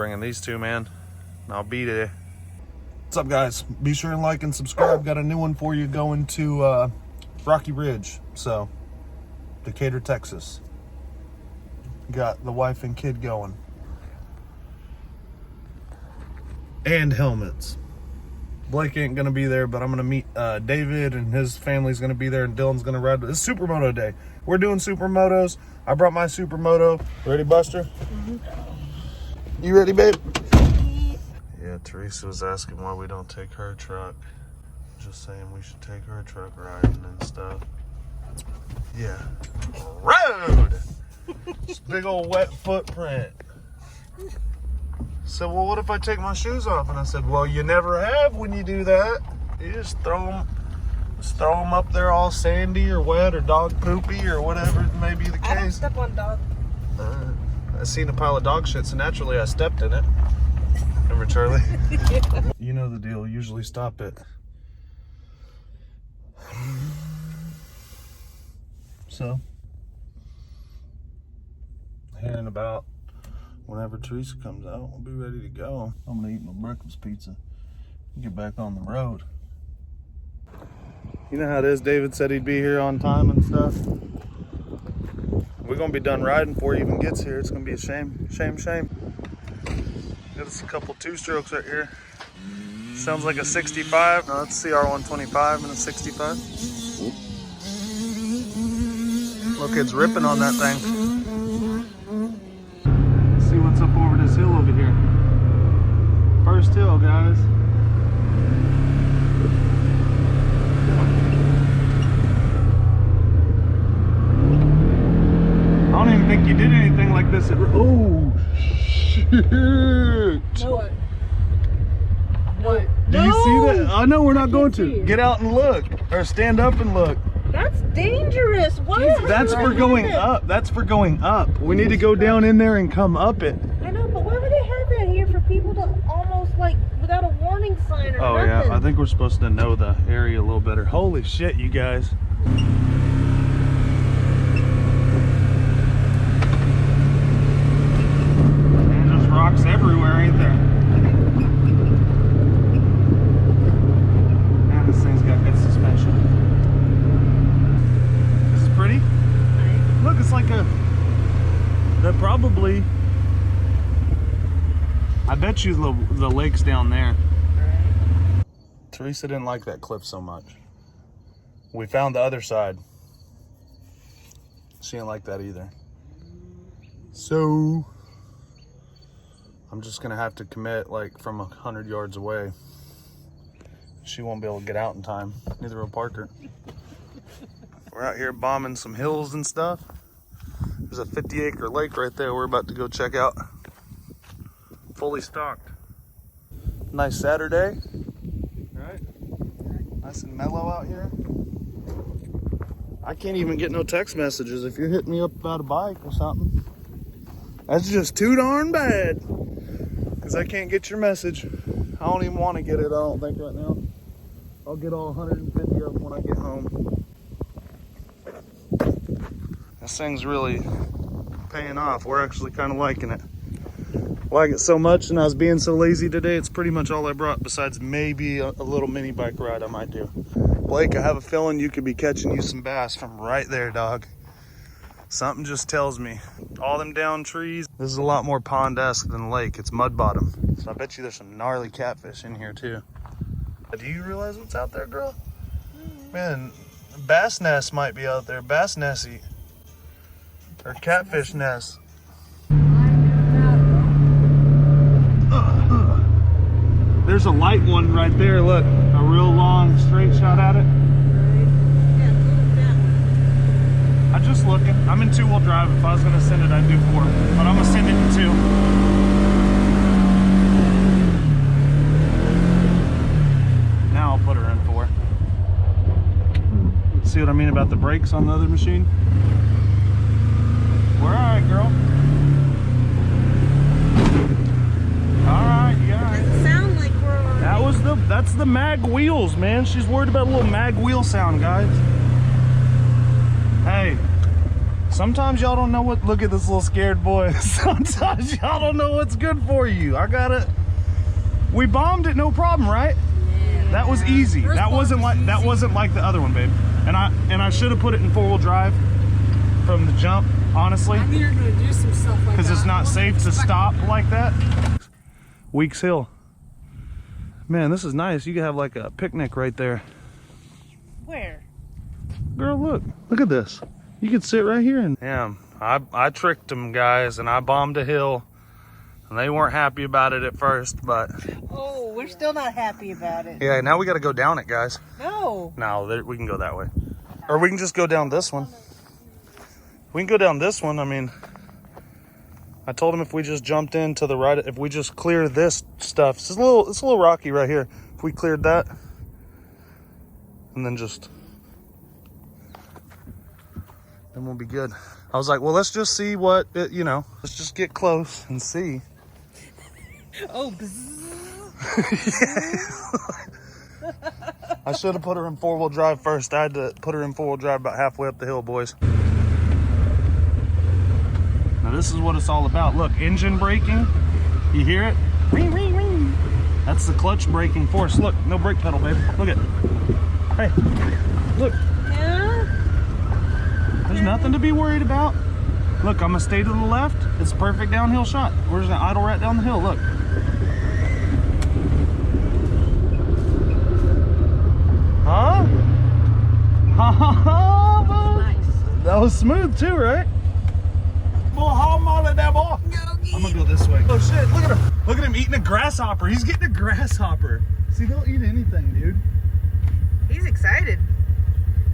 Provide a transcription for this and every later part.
bringing these two, man. And I'll be there. What's up, guys? Be sure and like and subscribe. Got a new one for you going to Rocky Ridge. So, Decatur, Texas. Got the wife and kid going. And helmets. Blake ain't gonna be there, but I'm gonna meet David, and his family's gonna be there, and Dylan's gonna ride. It's Supermoto day. We're doing Supermotos. I brought my Supermoto. Ready, Buster? Mm-hmm. You ready, babe? Yeah, Teresa was asking why we don't take her truck. Just saying we should take her truck riding and stuff. Yeah. Road! This big old wet footprint. So, well, what if I take my shoes off? And I said, well, you never have when you do that. You just throw them up there all sandy or wet or dog poopy or whatever may be the case. I don't step on dog. I seen a pile of dog shit, so naturally I stepped in it. Remember, Charlie? Yeah. You know the deal. Usually stop it. So, here in about whenever Teresa comes out, we'll be ready to go. I'm gonna eat my breakfast pizza and get back on the road. You know how it is, David said he'd be here on time and stuff. We're gonna be done riding before he even gets here. It's gonna be a shame. Got us a couple two-strokes right here. Sounds like a 65. No, that's CR125 and a 65. Look, it's ripping on that thing. Let's see what's up over this hill over here. First hill, guys. I don't even think you did anything like this at... Oh, shit! What? What? Do you see that? I know we're not going to. Get out and look. Or stand up and look. That's dangerous. What? That's for going up. That's for going up. We need to go down in there and come up it. I know, but why would they have that here for people to almost like without a warning sign or nothing? Oh yeah, I think we're supposed to know the area a little better. Holy shit, you guys. And there's rocks everywhere, ain't there? Man, this thing's got good suspension. Pretty? Nice. Look, it's like that probably, I bet you the lake's down there. Right. Teresa didn't like that cliff so much. We found the other side. She didn't like that either. So, I'm just gonna have to commit like from 100 yards away. She won't be able to get out in time. Neither will Parker. We're out here bombing some hills and stuff. There's a 50-acre lake right there we're about to go check out. Fully stocked. Nice Saturday, right? Nice and mellow out here. I can't even get no text messages if you're hitting me up about a bike or something. That's just too darn bad. Because I can't get your message. I don't even want to get it, I don't think, right now. I'll get all 150 of them when I get home. This thing's really paying off. We're actually kind of liking it. Like it so much, and I was being so lazy today, it's pretty much all I brought besides maybe a little mini bike ride I might do. Blake, I have a feeling you could be catching you some bass from right there, dog. Something just tells me. All them down trees. This is a lot more pond-esque than lake. It's mud bottom. So I bet you there's some gnarly catfish in here too. Do you realize what's out there, girl? Man, bass nest might be out there. Bass nessie. Or catfish nest. There's a light one right there, look. A real long straight shot at it. I'm just looking. I'm in 2-wheel drive. If I was gonna send it, I'd do 4. But I'm gonna send it in 2. Now I'll put her in 4. See what I mean about the brakes on the other machine? We're alright, girl. Alright, you got it. Doesn't sound like we're alright. That's the mag wheels, man. She's worried about a little mag wheel sound, guys. Hey, Sometimes y'all don't know what, look at this little scared boy. Sometimes y'all don't know what's good for you. I got it. We bombed it, no problem, right? Yeah. That was easy. That wasn't like the other one, babe. And I should have put it in 4-wheel drive from the jump, honestly. I knew you were gonna do some stuff like that. Because it's not safe to stop like that. Weeks Hill. Man, this is nice. You could have like a picnic right there. Where? Girl, look at this. You could sit right here and damn, I tricked them, guys, and I bombed a hill, and they weren't happy about it at first, but Oh, we're still not happy about it. yeah, now we got to go down it, guys. No. No, we can go that way, or we can just go down this one. We can go down this one. I mean, I told them if we just jumped in to the right, if we just clear this stuff, it's a little rocky right here. If we cleared that, and then then we'll be good. I was like, well, let's just see what let's just get close and see. Oh. I should have put her in 4-wheel drive first. I had to put her in 4-wheel drive about halfway up the hill, boys. Now this is what it's all about. Look, engine braking. You hear it? Ring, ring, ring. That's the clutch braking force. Look, no brake pedal, babe. Look at. Hey, look. Yeah. There's nothing to be worried about. Look, I'm gonna stay to the left. It's a perfect downhill shot. We're just gonna idle right down the hill. Look. Huh? Nice. That was smooth too, right? I'm gonna go this way. Oh shit, look at him. Look at him eating a grasshopper. He's getting a grasshopper. See, they'll eat anything, dude. He's excited.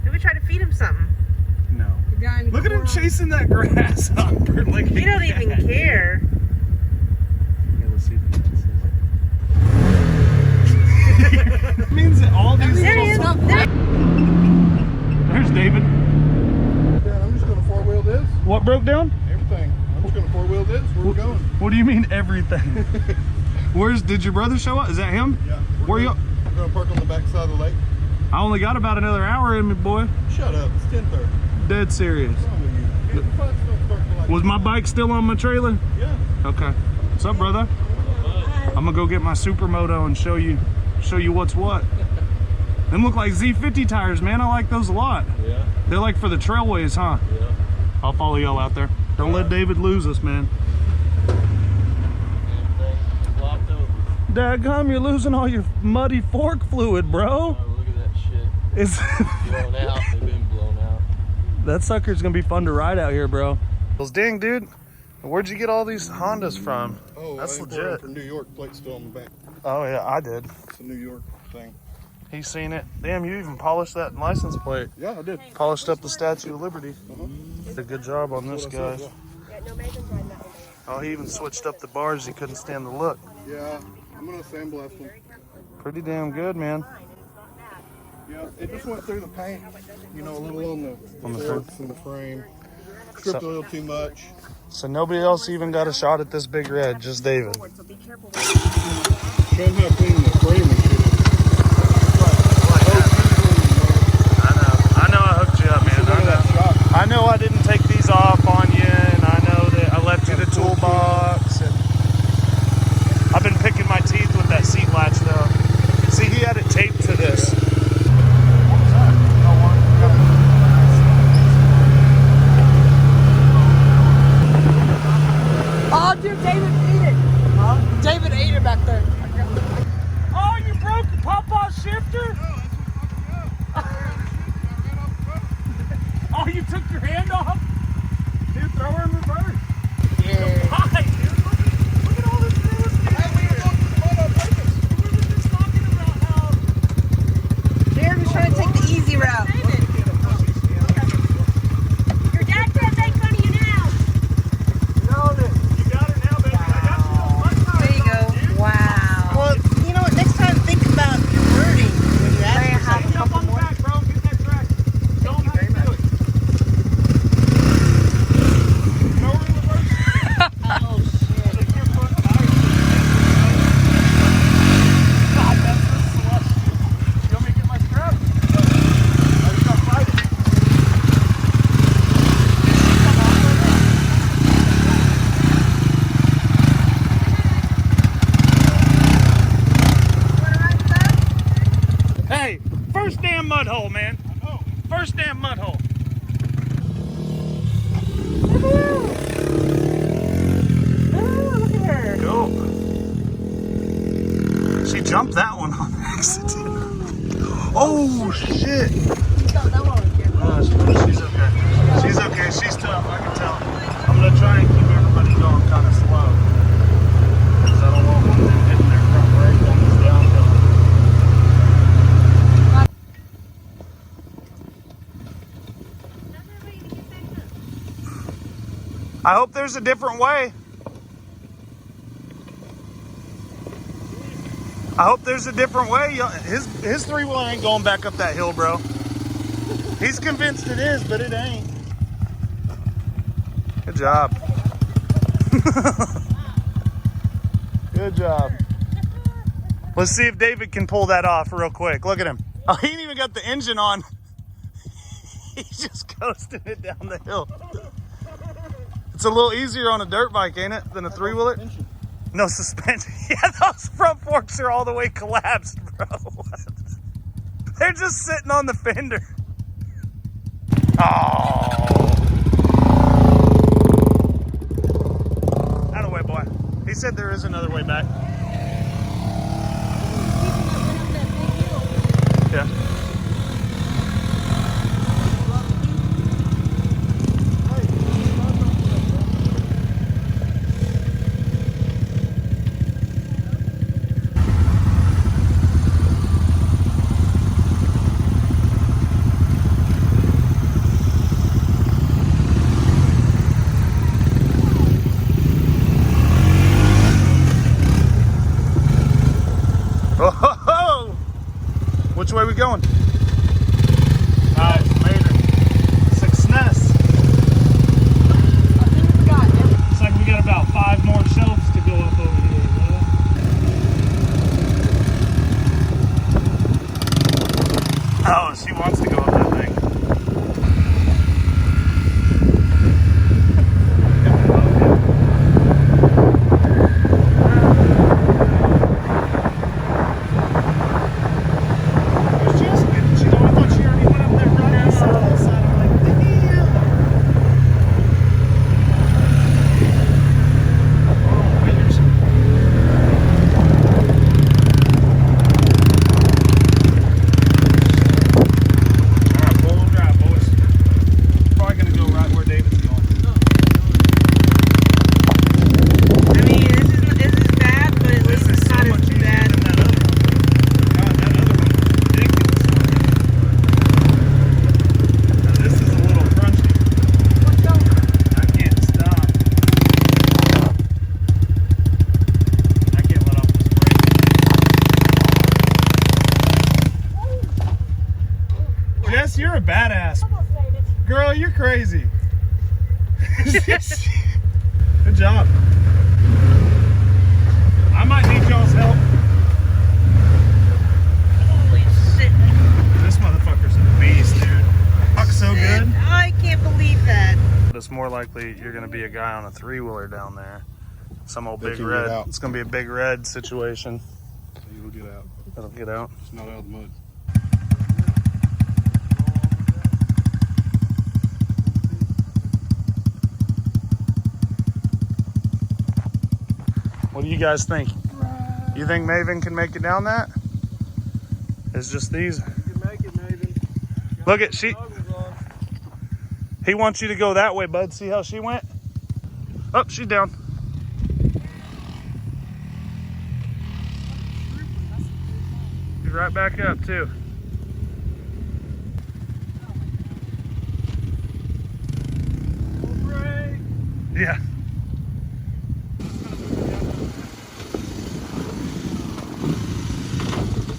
Maybe try to feed him something. No. The guy in the Look at him corner. chasing that grasshopper like He don't even care. Yeah, let's see if he It means that all these There he is. little... There. There's David. Yeah, I'm just gonna 4-wheel this. What broke down? Everything. I'm just gonna 4-wheel this. Where we going? What do you mean everything? Did your brother show up? Is that him? Yeah. Where you? We're gonna park on the back side of the lake. I only got about another hour in me, boy. Shut up. It's 10:30. Dead serious. What's wrong with you? 8 o'clock's gonna start till like Was my bike still on my trailer? Yeah. Okay. What's up, brother? I'm gonna go get my supermoto and show you what's what. Them look like Z50 tires, man. I like those a lot. Yeah. They're like for the trailways, huh? Yeah. I'll follow y'all out there. Don't let David lose us, man. Dadgum, you're losing all your muddy fork fluid, bro. Oh, look at that shit. It's Blown out. They've been blown out. that sucker's gonna be fun to ride out here, bro. Well, dang, dude. Where'd you get all these Hondas from? Oh, That's I legit. imported from New York. Plate's still on the back. Oh yeah, I did. It's a New York thing. He's seen it. Damn, you even polished that license plate. Yeah, I did. Polished up the Statue of Liberty. Did a good job on this, That's what I guy. said, Oh, he even switched up the bars. He couldn't stand the look. yeah. I'm gonna sandblast them. Pretty damn good, man. Yeah, it just went through the paint. You know, a little on the frame. forks and the frame. Stripped a little too much. So nobody else even got a shot at this big red, just David. Show him how clean the frame and shit is. I know I hooked you up, man. I know I didn't take these off on you, and I know that I left you the toolbox. And I've been picking my teeth with that seat latch, though. See, he had it taped to this. Oh, dude, David ate it. Huh? David ate it back there. Oh, you broke the Papa's shifter? Oh, you took your hand off? First damn mud hole, man. First damn mud hole. Oh, look at her. Go. She jumped that one on accident. Oh, shit. She's okay. She's okay. She's tough, I can tell. I'm going to try and keep everybody going kind of slow. Because I don't want one of them hitting their front brake on this downhill. I hope there's a different way. I hope there's a different way. His three-wheel ain't going back up that hill, bro. He's convinced it is, but it ain't. Good job. Good job. Let's see if David can pull that off real quick. Look at him. Oh, he ain't even got the engine on. He's just coasting it down the hill. It's a little easier on a dirt bike, ain't it, than a three-wheeler? No suspension. Yeah, those front forks are all the way collapsed, bro. They're just sitting on the fender. Oh. Out of the way, boy. He said there is another way back. Yeah. Oh, which way are we going? Later. Success. Looks like we got about 5 more shelves to go up over here. Oh, she wants to go up that thing. Jess, you're a badass. Girl, you're crazy. Good job. I might need y'all's help. Holy shit. This motherfucker's a beast, dude. Fuck's so good. I can't believe that. It's more likely you're going to be a guy on a three-wheeler down there. Some old They big can get red. out. It's going to be a big red situation. So you'll get out. It'll get out. It's not out of the mud. What do you guys think? You think Maven can make it down that? It's just these. You can make it, Maven. Look at she. He wants you to go that way, bud. See how she went? Oh, she's down. She's right back up too. Yeah.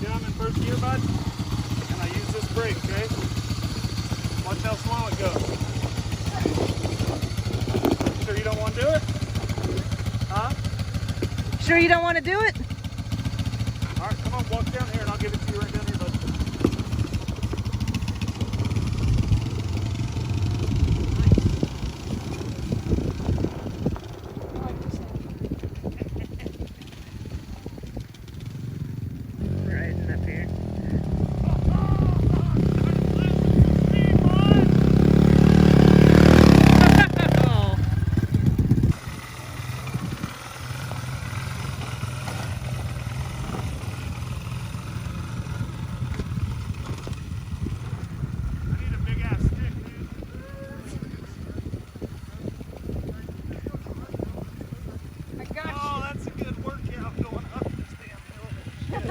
Down in first gear, bud, and I use this brake, okay? Watch how slow it goes. Sure you don't want to do it? Huh? Sure you don't want to do it? All right, come on, walk down here and I'll give it to you right down here, bud. Riding up here.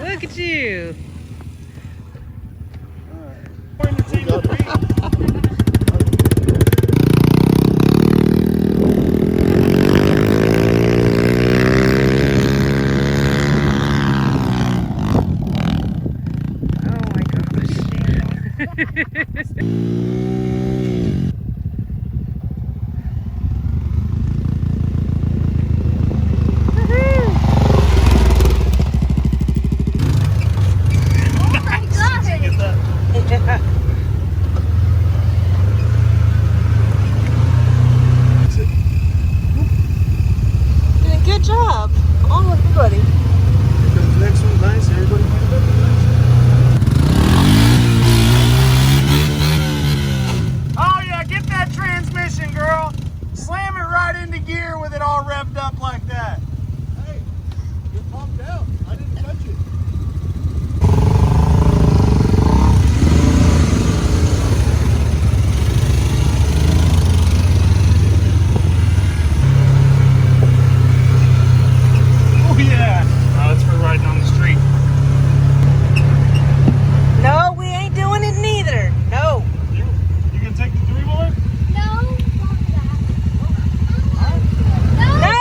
Look at you. Oh my gosh. Doing a good job. Come on, everybody. The next one's nice. Everybody get it. Oh yeah, get that transmission, girl. Slam it right into gear with it all revved up like that. Hey, you're pumped out. I didn't touch it. Oh yeah. Oh, it's for riding on the street. No, we ain't doing it neither. No. You gonna take the three-wheeler? No, No.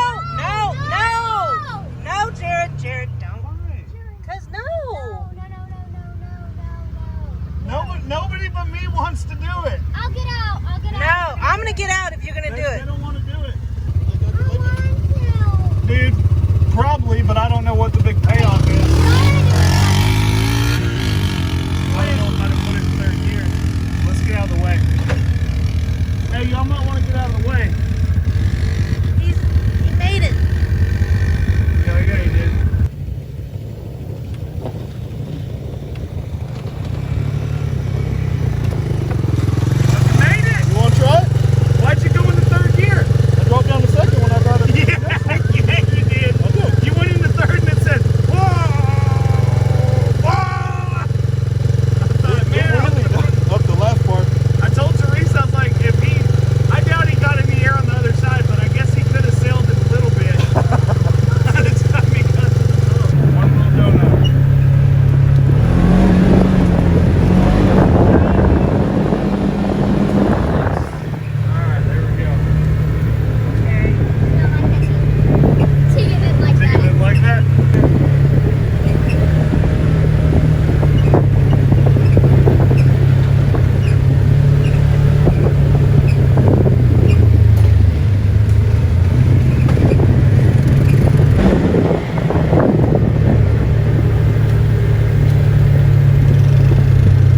No, Jared, don't. Why? Cause no. Nobody but me wants to do it. I'll get out. No, I'm gonna get out if you're gonna do They it. don't want to do it. I want to. Dude, probably, but I don't know what the big payoff is. I don't know how to put it in third gear. Let's get out of the way. Hey, y'all might want to get out of the way. He made it. Yeah, he did. You made it! You want to try it? Why'd you go in the third gear? I dropped down the second when I got it. Yeah, you did. I did. You went in the third and it said, whoa! Whoa! I thought, man, Really, up the last part. I told Teresa, I was like, I doubt he got in the air on the other side, but I guess he could have sailed it a little bit. By the time he got to the boat. One little donut. Alright, there we go. Take it like Think of that. it like that.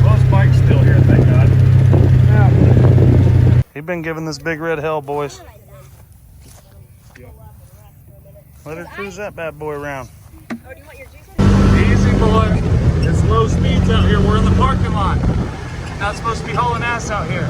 Well, this bike's still here, thank God. He's been giving this big red hell, boys. Let her cruise that bad boy around. Easy, boy. It's low speeds out here. We're in the parking lot. Not supposed to be hauling ass out here.